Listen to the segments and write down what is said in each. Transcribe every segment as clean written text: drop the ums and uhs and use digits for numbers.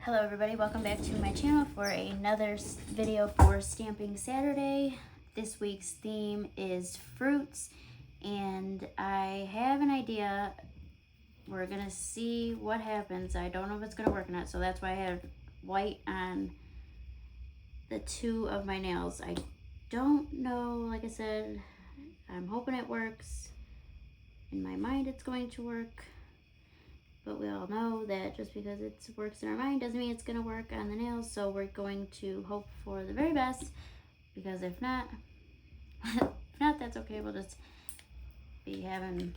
Hello everybody, welcome back to my channel for another video for Stamping Saturday. This week's theme is fruits, and I have an idea. We're gonna see what happens. I don't know if it's gonna work or not, so that's why I have white on the two of my nails. I don't know, like I said, I'm hoping it works. In my mind it's going to work. But we all know that just because it works in our mind doesn't mean it's going to work on the nails. So we're going to hope for the very best, because if not, that's okay. We'll just be having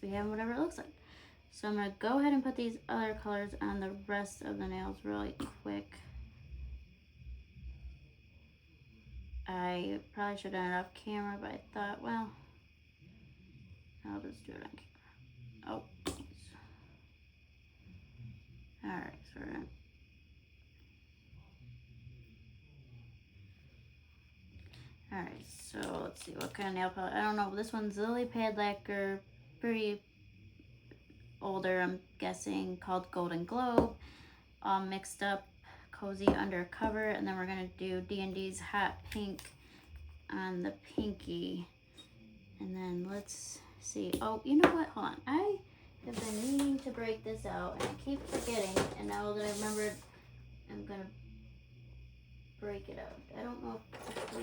whatever it looks like. So I'm going to go ahead and put these other colors on the rest of the nails really quick. I probably should have done it off camera, but I thought, well, I'll just do it on camera. Oh, geez. Alright, so we're gonna Alright, so let's see what kind of nail polish. I don't know. This one's Lily Pad Lacquer, pretty older, I'm guessing, called Golden Globe. All mixed up, cozy undercover, and then we're gonna do D&D's Hot Pink on the pinky. And then let's see. Oh, you know what? Hold on. I have been meaning to break this out, and I keep forgetting. And now that I remembered, I'm gonna break it out. I don't know if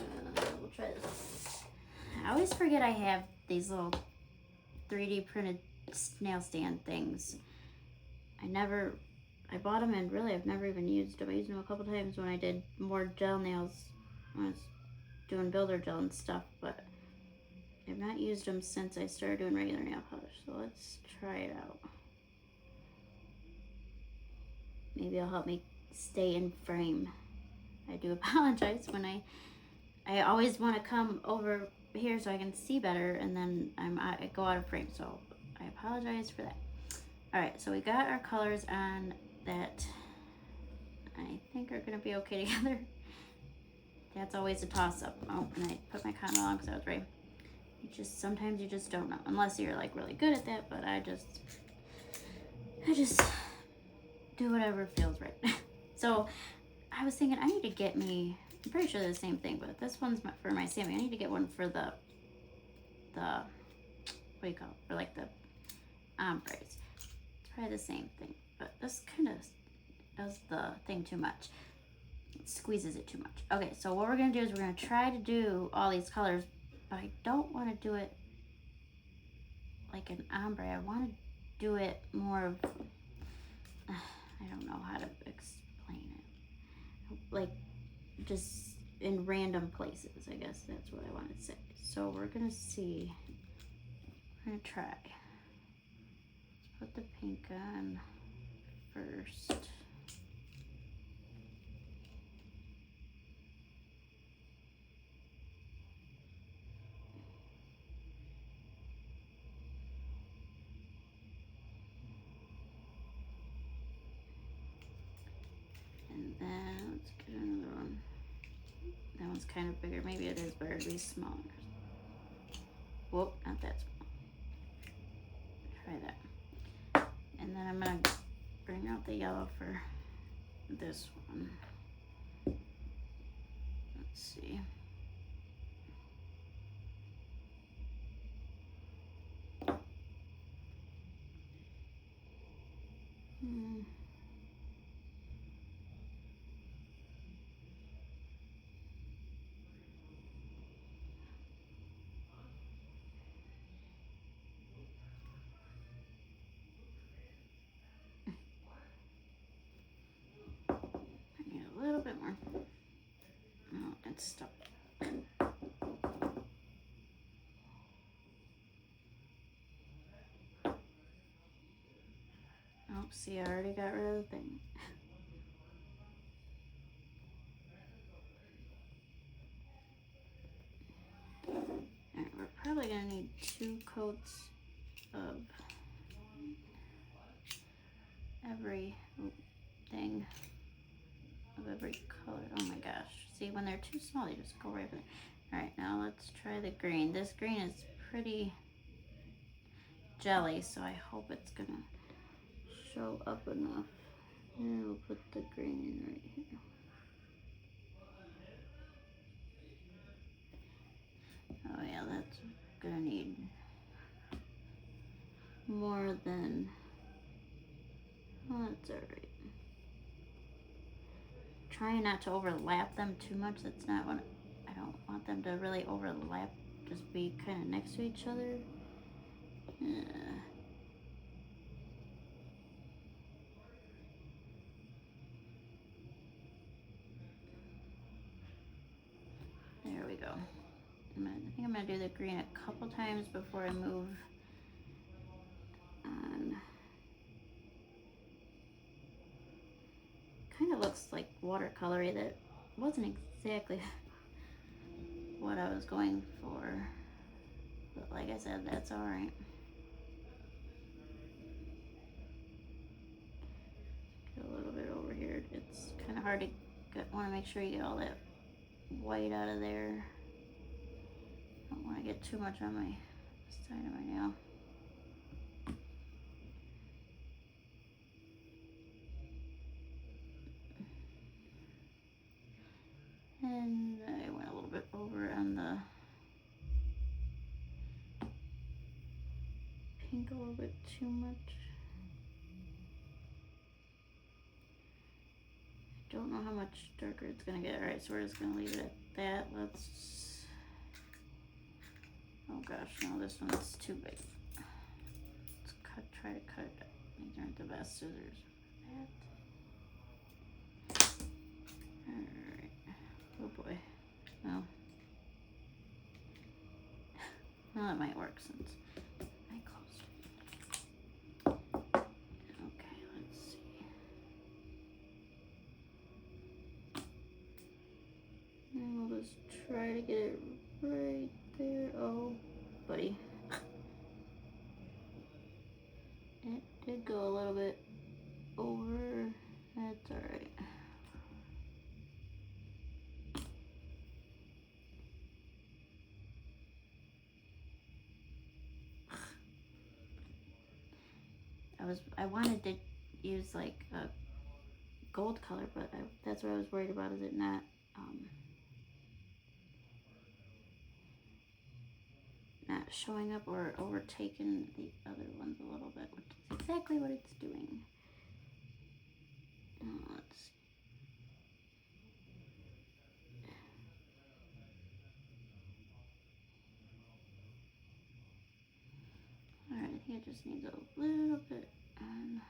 we'll try this. I always forget I have these little 3D printed nail stand things. I bought them, and really I've never even used them. I used them a couple times when I did more gel nails, when I was doing builder gel and stuff, but I've not used them since I started doing regular nail polish. So let's try it out. Maybe it'll help me stay in frame. I do apologize when I always want to come over here so I can see better, and then I go out of frame, so I apologize for that. Alright, so we got our colors on that I think are going to be okay together. That's always a toss-up. Oh, and I put my cotton on because I was right. Sometimes you just don't know, unless you're like really good at that, but I just do whatever feels right. So I was thinking I need to get me, I'm pretty sure they're the same thing, but this one's for my Sammy. I need to get one for the what do you call it? For like the ombres. Try the same thing, but this kind of does the thing too much. It squeezes it too much. Okay, so what we're gonna do is we're gonna try to do all these colors, but I don't want to do it like an ombre. I want to do it more of, I don't know how to explain it. Like just in random places, I guess that's what I want to say. So we're gonna see. We're gonna try. Put the pink on first. And then let's get another one. That one's kind of bigger. Maybe it is better to be smaller. Whoop, not that small. Try that. And then I'm gonna bring out the yellow for this one. Let's see. I need a little bit more. Oh, it's stuck. Oh, see, I already got rid of the thing. Alright, we're probably gonna need 2 coats of every thing, of every color. Oh my gosh. See, when they're too small, they just go right over there. Alright, now let's try the green. This green is pretty jelly, so I hope it's gonna show up enough. more than, well, that's alright. Trying not to overlap them too much. That's not what I don't want them to really overlap. Just be kind of next to each other. There we go. I think I'm gonna do the green a couple times before I move on. Kind of looks like watercolory. That wasn't exactly what I was going for, but like I said, that's all right. Get a little bit over here. It's kind of hard to want to make sure you get all that white out of there. Don't want to get too much on my side of my nail. And I went a little bit over on the pink a little bit too much. I don't know how much darker it's gonna get. Alright, so we're just gonna leave it at that. Let's, oh gosh, no, this one's too big. Let's try to cut it. These aren't the best scissors for that. Alright. Oh boy. No. Well, that might work since I closed it. Okay, let's see. And we'll just try to get it right there. Oh, buddy. It did go a little bit over. That's alright. I wanted to use like a gold color, but that's what I was worried about. Is it not not showing up or overtaking the other ones a little bit, which is exactly what it's doing. Let's see. Alright, I think it just needs a little bit on.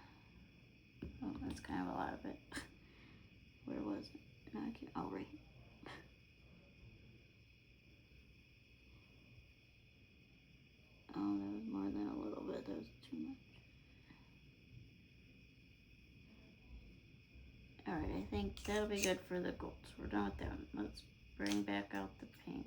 Oh, that's kind of a lot of it. Where was it? No, I can't. Oh, right. Oh, that was more than a little bit. That was too much. Alright, I think that'll be good for the gold. So we're done with that one. Let's bring back out the pink.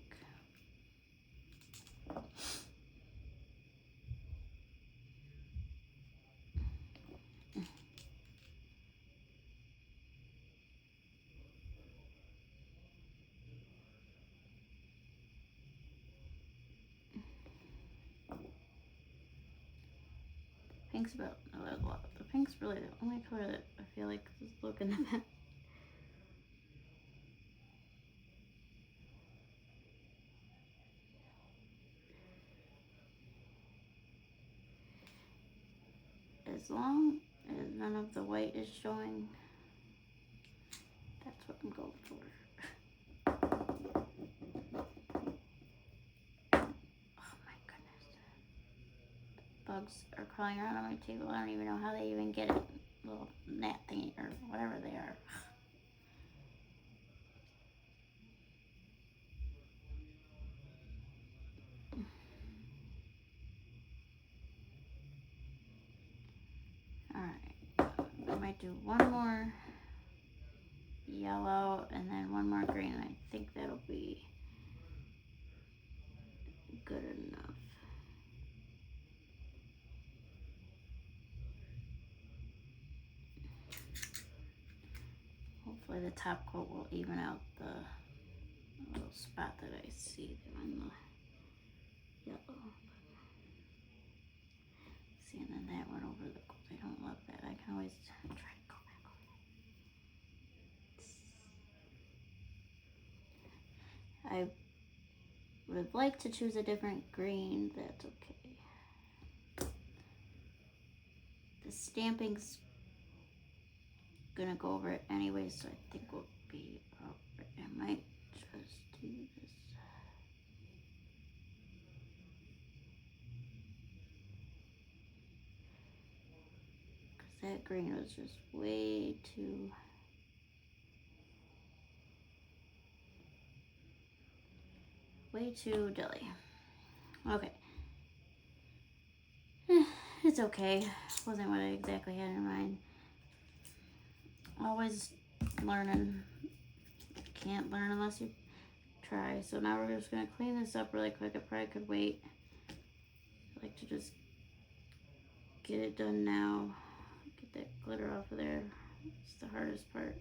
Pink's about, no, that's a lot. The pink's really the only color that I feel like is looking at that. As long as none of the white is showing, that's what I'm going for. Oh my goodness. Bugs are crawling around on my table. I don't even know how they even get it. Little gnat thingy or whatever they are. Alright. I might do one more yellow and then one more green, and I think that'll be good enough. Hopefully the top coat will even out the little spot that I see on the yellow. See, and then that went over the gold. I don't love that. I can always try to go back over. I would like to choose a different green. That's okay. stamping's gonna go over it anyway, so I think we'll be alright. I might just do this. Because that green was just way too... way too dilly. Okay. It's okay. Wasn't what I exactly had in mind. Always learning. Can't learn unless you try. So now we're just gonna clean this up really quick. I probably could wait. I like to just get it done now. Get that glitter off of there. It's the hardest part.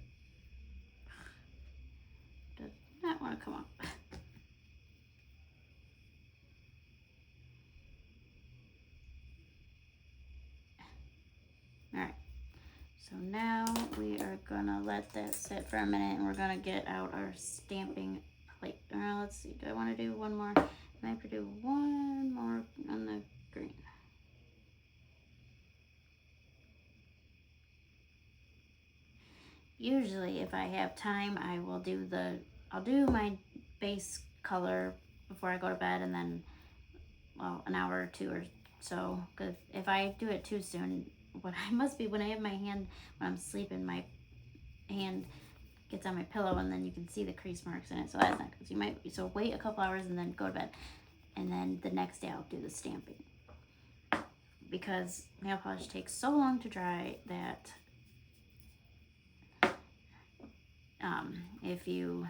Does not want to come up. Alright. So now we are gonna let that sit for a minute and we're gonna get out our stamping plate. Let's see, do I want to do one more? I might do one more on the green. Usually if I have time, I will do I'll do my base color before I go to bed, and then, well, an hour or two or so, because if I do it too soon, what I must be, when I have my hand, when I'm sleeping, my hand gets on my pillow and then you can see the crease marks in it, so that's not good. So you might, so wait a couple hours and then go to bed, and then the next day I'll do the stamping, because nail polish takes so long to dry that if you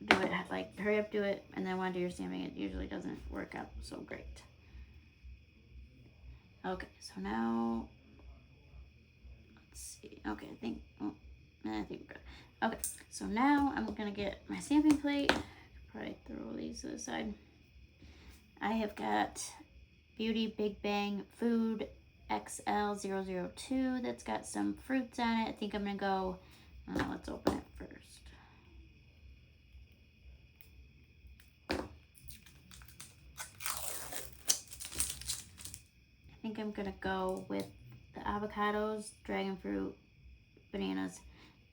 do it, like, hurry up, do it, and then want to do your stamping, it usually doesn't work out so great. Okay, so now, let's see. Okay, I think we're good. Okay, so now I'm gonna get my stamping plate. Probably throw these to the side. I have got Beauty Big Bang Food XL002 that's got some fruits on it. I think I'm gonna go, let's open it first. I think I'm gonna go with the avocados, dragon fruit, bananas.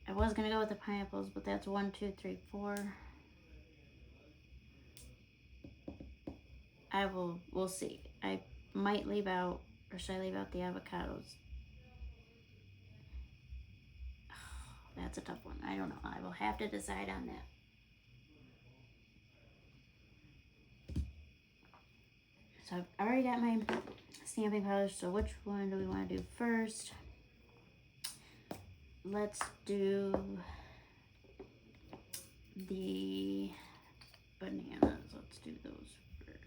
I was gonna go with the pineapples, but that's 1, 2, 3, 4. We'll see. I might leave out, or should I leave out the avocados? Oh, that's a tough one. I don't know. I will have to decide on that. So I've already got my stamping polish, so which one do we want to do first? Let's do the bananas. Let's do those first.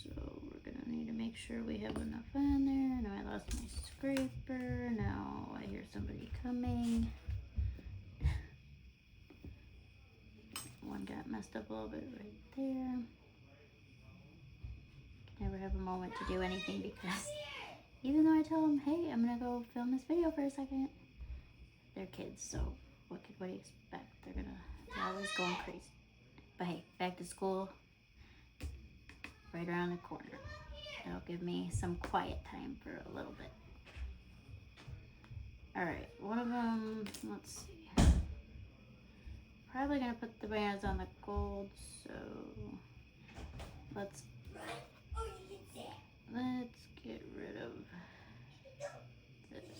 So we're gonna need to make sure we have enough on there. Now I lost my scraper. Now I hear somebody coming. One got messed up a little bit right there. Never have a moment to do anything, because even though I tell them, hey, I'm gonna go film this video for a second, they're kids, so what do you expect? They're always going crazy. But hey, back to school right around the corner. That'll give me some quiet time for a little bit. Alright, one of them, let's see. Probably gonna put the bananas on the gold, so let's get rid of this.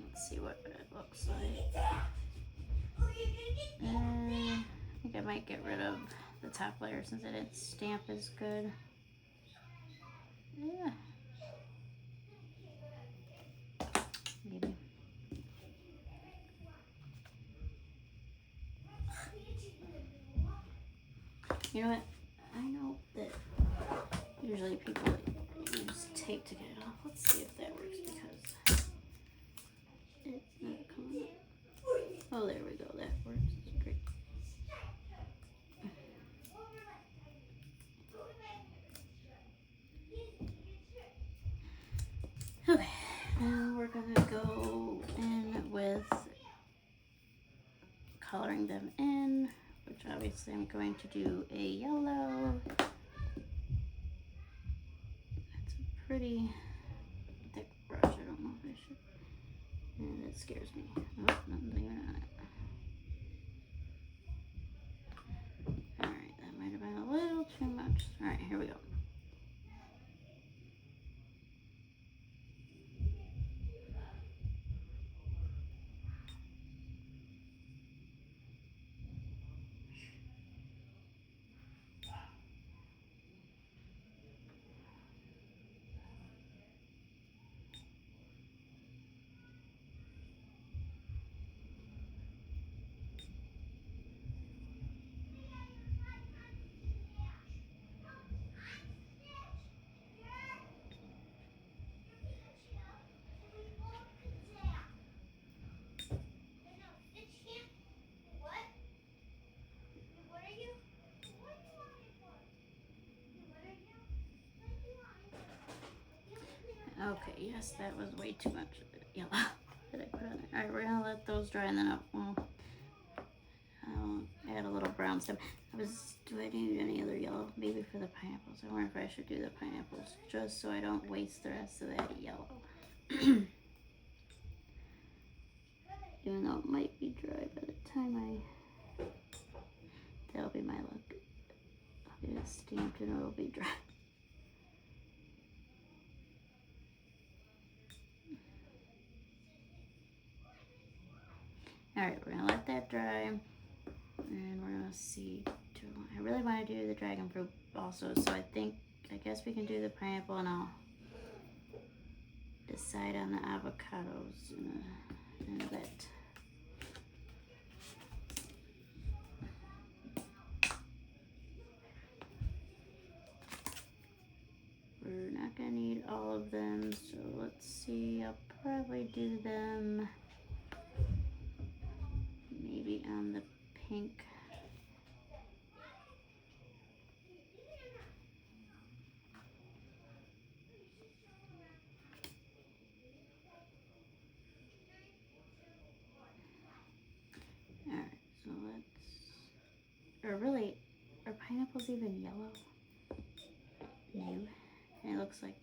Let's see what it looks like. I think I might get rid of the top layer since it didn't stamp as good. Yeah. Maybe. You know what? I know that usually people use tape to get it off. Let's see if that works, because it's not coming up. Oh, there we go. That works. That's great. Okay, now we're gonna go in with coloring them in, which obviously I'm going to do a yellow. pretty thick brush. I don't know if I should. Yeah, that scares me. Oh, nothing's even on it. Alright, that might have been a little too much. Alright, here we go. Okay, yes, that was way too much yellow that I put on there. Alright, we're gonna let those dry and then I'll add a little brown stem. Do I need any other yellow? Maybe for the pineapples. I wonder if I should do the pineapples just so I don't waste the rest of that yellow. Even though it might be dry by the time that'll be my luck. I'll get it stamped and it'll be dry. Alright, we're gonna let that dry, and we're gonna see. I really want to do the dragon fruit also, so I guess we can do the pineapple, and I'll decide on the avocados in a bit. We're not gonna need all of them, so let's see. I'll probably do them maybe on the pink. Alright, so are pineapples even yellow? No. And it looks like,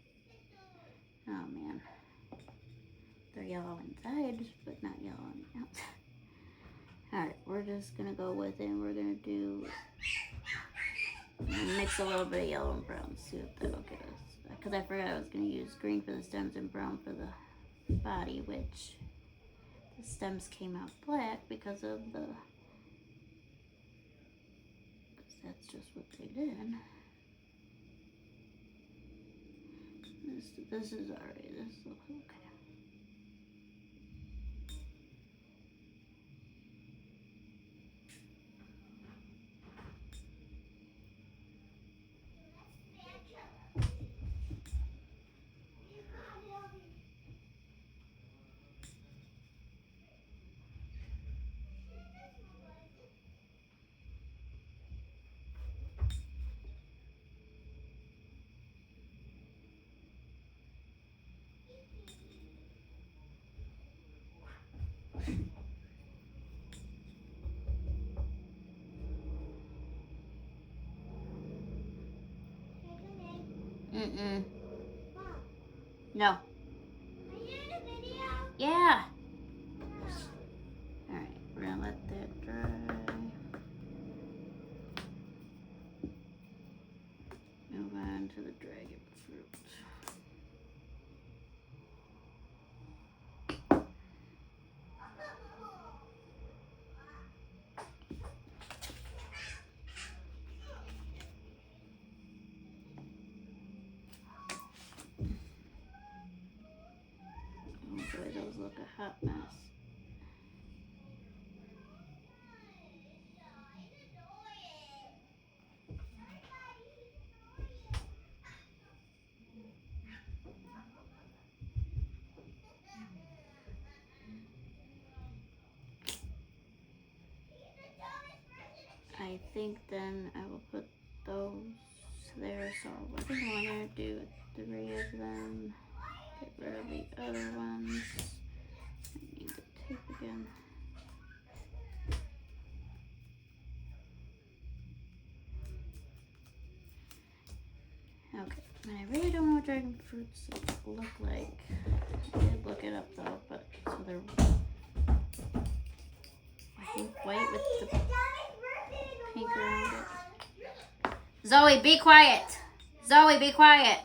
oh man, they're yellow inside, but not yellow on the outside. Alright, we're just gonna go with it, and we're gonna mix a little bit of yellow and brown, see what that'll get us. Because I forgot I was gonna use green for the stems and brown for the body, which the stems came out black because that's just what they did. This is alright, this looks okay. Mm-mm. No. Are you in a video? Yeah. Alright, we're gonna let that dry. Move on to the dragon fruit. Oh boy, those look a hot mess. I think then I will put those there, so I think I'm gonna do 3 of them. Get rid of the other ones. I need the tape again. Okay, and I really don't know which dragon fruits look like? I did look it up though, but so they're I think white with the pink around it. Zoe, be quiet. Zoe, be quiet.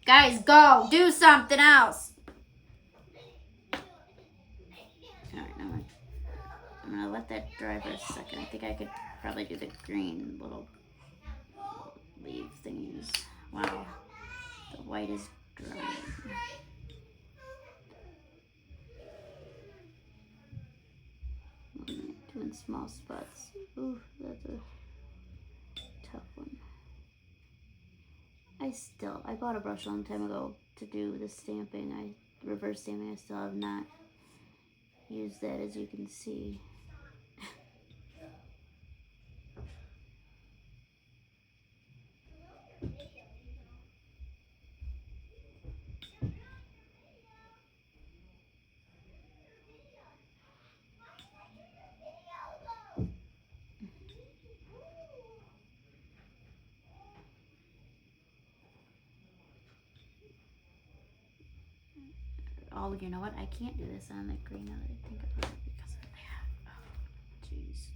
Guys, go. Do something else. Alright, I'm gonna let that dry for a second. I think I could probably do the green little leaf thingies. Wow. The white is drying. Doing small spots. Ooh, that's a tough one. I bought a brush a long time ago to do the stamping. Reverse stamping. I still have not used that, as you can see. Oh, you know what? I can't do this on the green now that I think about it because of that. Oh, jeez.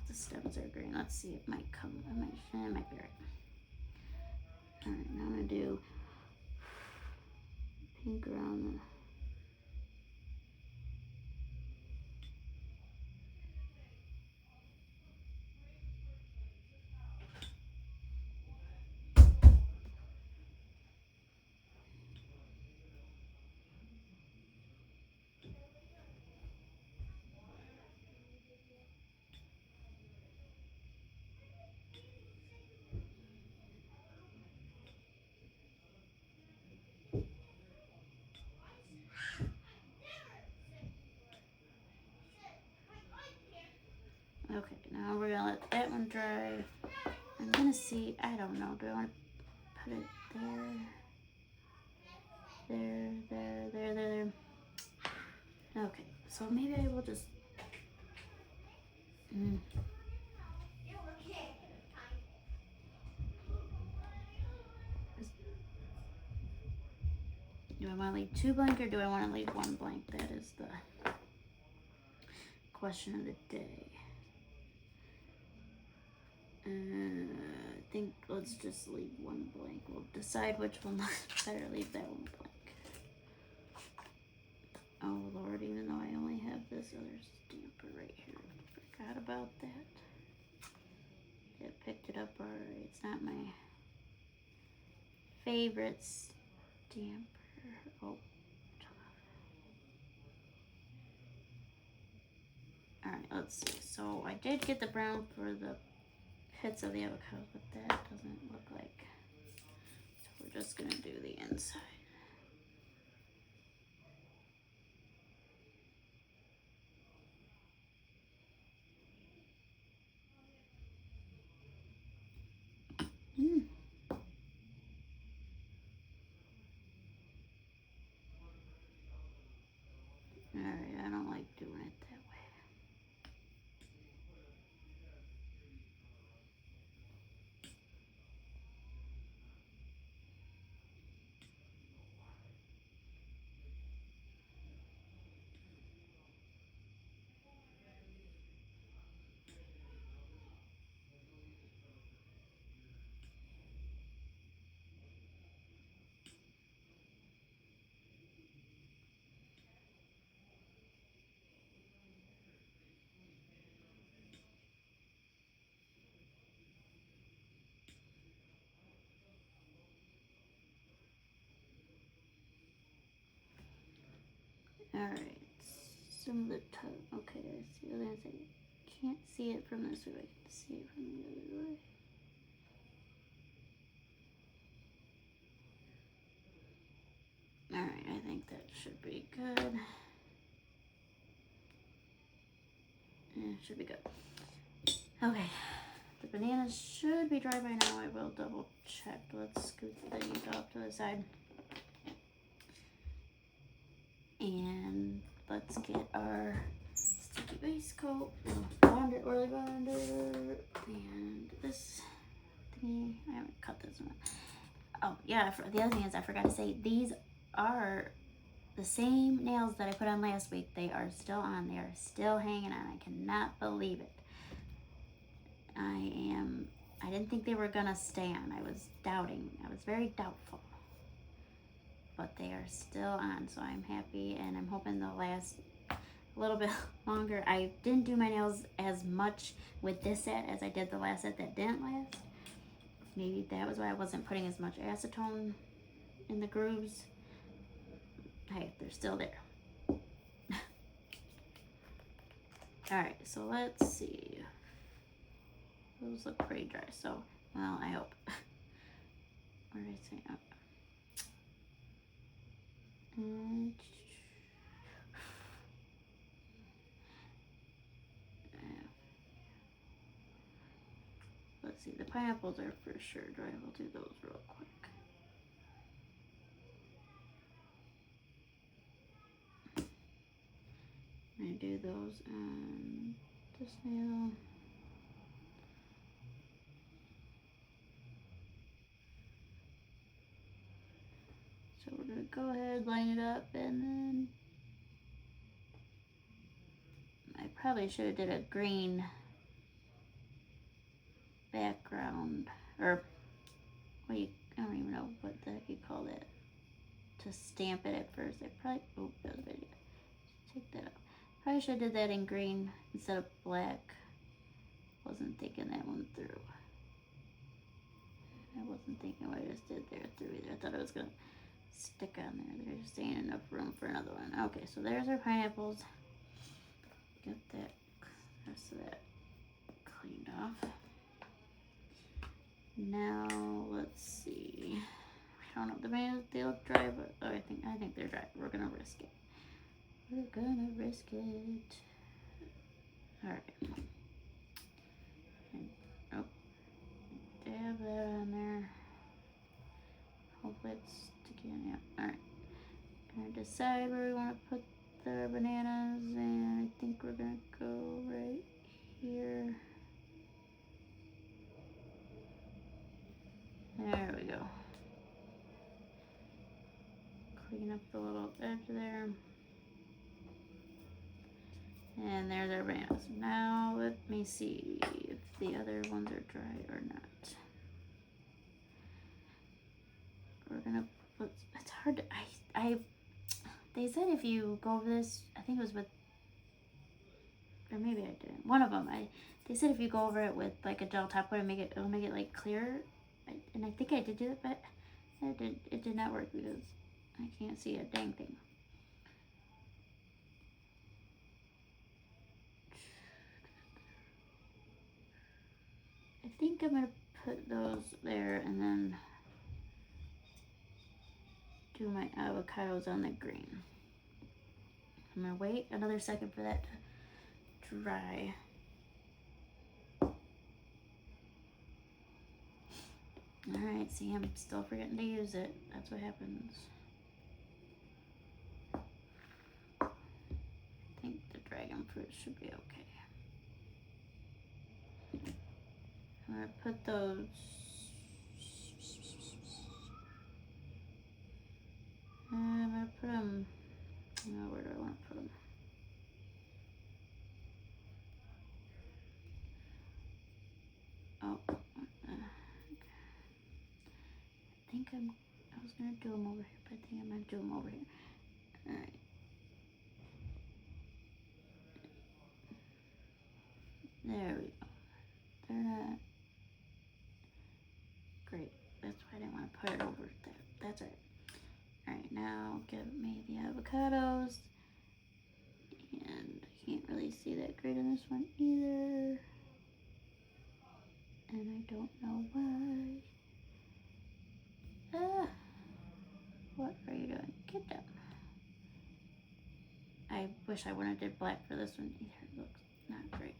The stems are green. Let's see. It might come. It might be right. Alright, now I'm going to do pink around the... Okay, now we're going to let that one dry. I'm going to see, I don't know, do I want to put it there? Okay, so maybe I will just... Do I want to leave 2 blank or do I want to leave 1 blank? That is the question of the day. I think let's just leave 1 blank. We'll decide which one looks better. Leave that 1 blank. Oh Lord, even though I only have this other stamper right here. Forgot about that. Yeah, picked it up already. It's not my favorite stamper. Oh. Alright, let's see. So I did get the brown for the pits of the avocado, but that doesn't look like. So we're just gonna do the inside. Alright, I don't like doing it that way. Alright, some of the top. Okay, I see. I can't see it from this way. I can see it from the other way. Alright, I think that should be good. should be good. Okay, the bananas should be dry by now. I will double check. Let's scoot these off to the side. And let's get our sticky base coat, bonder, oily bonder, and this thingy. I haven't cut this one. Oh yeah, the other thing is I forgot to say, these are the same nails that I put on last week. They are still on. They are still hanging on. I cannot believe it. I didn't think they were gonna stay on. I was doubting. I was very doubtful. But they are still on, so I'm happy, and I'm hoping they'll last a little bit longer. I didn't do my nails as much with this set as I did the last set that didn't last. Maybe that was why I wasn't putting as much acetone in the grooves. Hey, they're still there. Alright, so let's see. Those look pretty dry, so, well, I hope. What did I say? Oh. Let's see, the pineapples are for sure dry. We'll do those real quick. I'm gonna do those on this nail. So we're gonna go ahead, line it up, and then I probably should have did a green background, or I don't even know what the heck you call that, to stamp it at first. I probably, oh, that was a video. Take that out. Probably should have did that in green instead of black. Wasn't thinking that one through. I wasn't thinking what I just did there through either. I thought it was gonna stick on there. There's staying enough room for another one. Okay, so there's our pineapples. Get that rest of that cleaned off. Now let's see. I don't know. The bananas, they look dry, but oh, I think they're dry. We're gonna risk it. We're gonna risk it. All right. And, oh, dab that on there. Hopefully it's sticking. Yeah. All right. Gonna decide where we want to put the bananas, and I think we're gonna go right here. There we go. Clean up the little edge there. And there's our bananas. Now let me see if the other ones are dry or not. We're gonna put, it's hard to, they said if you go over this, I think it was with, or maybe I didn't. One of them, they said if you go over it with like a gel top coat, it'll make it like clearer. And I think I did do it, but it did not work because I can't see a dang thing. I think I'm gonna put those there and then do my avocados on the green. I'm gonna wait another second for that to dry. Alright, see, I'm still forgetting to use it. That's what happens. I think the dragon fruit should be okay. I'm gonna put those. I'm gonna put them. Oh, where do I want to put them? Oh, okay. I was gonna do them over here, but I think I'm gonna do them over here. All right. There we go. They're not great. That's why I didn't want to put it over there. That's right. All right, now give me the avocados. And I can't really see that great on this one either. And I don't know why. Ah, what are you doing? Get down. I wish I wouldn't have did black for this one either. It looks not great.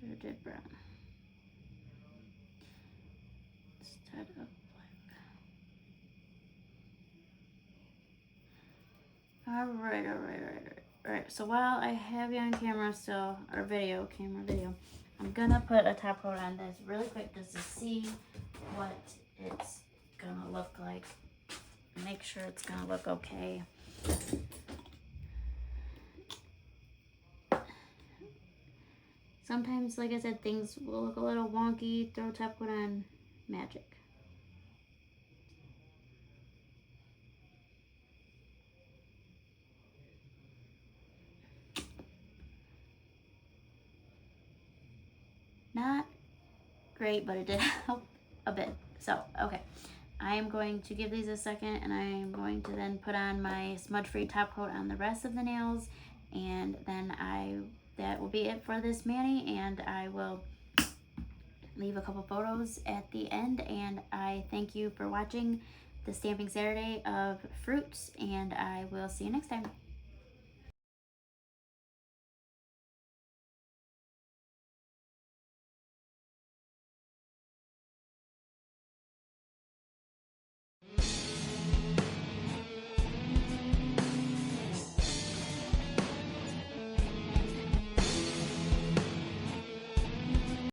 should have did brown instead of black. Alright. So while I have you on camera still, or video, I'm gonna put a top coat on this really quick just to see what it's gonna look like. Make sure it's gonna look okay. Sometimes, like I said, things will look a little wonky. Throw top coat on, magic. Not great, but it did help a bit. So, okay. I am going to give these a second, and I am going to then put on my smudge-free top coat on the rest of the nails, and then that will be it for this mani, and I will leave a couple photos at the end, and I thank you for watching the Stamping Saturday of fruits, and I will see you next time.